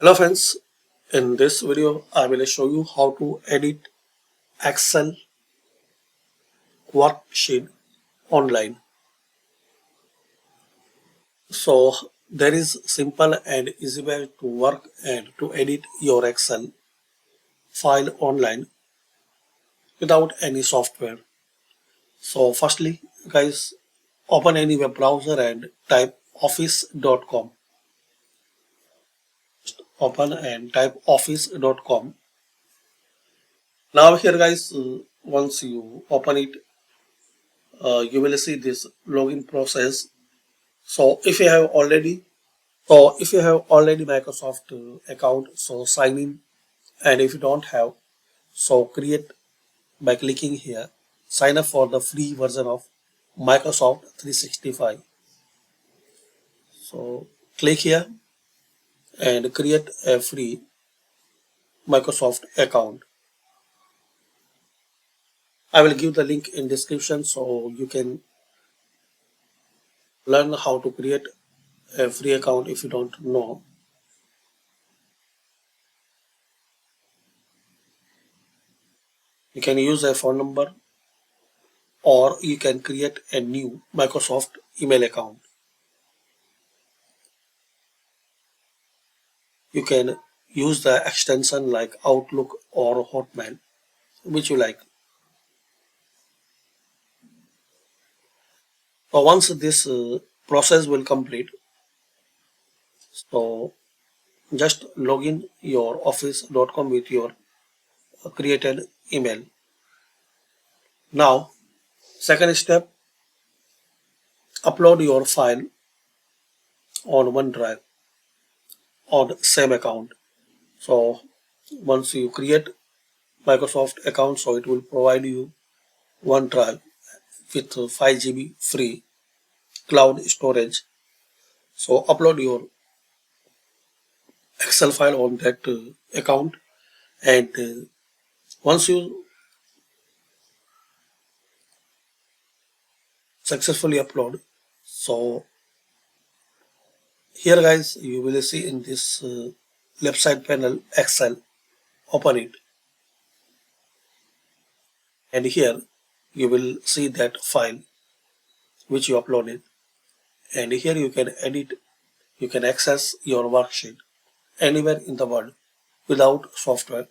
Hello friends, in this video I will show you how to edit Excel worksheet online. So there is simple and easy way to work and to edit your Excel file online without any software. So firstly guys, open any web browser and type office.com. Open and type office.com. Now here guys, once you open it, you will see this login process. So if you have already Microsoft account, so sign in, and if you don't have, so create by clicking here, sign up for the free version of Microsoft 365. So click here and create a free Microsoft account. I will give the link in description so you can learn how to create a free account if you don't know. You can use a phone number or you can create a new Microsoft email account. You can use the extension like Outlook or Hotmail, which you like. So once this process will complete, so just log in your office.com with your created email. Now, second step, upload your file on OneDrive on same account. So once you create Microsoft account, so it will provide you OneDrive with 5 GB free cloud storage. So upload your Excel file on that account, and once you successfully upload, so here guys you will see in this left side panel Excel. Open it, and here you will see that file which you uploaded, and here you can edit, you can access your worksheet anywhere in the world without software.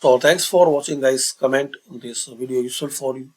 So thanks for watching guys. Comment this video useful for you.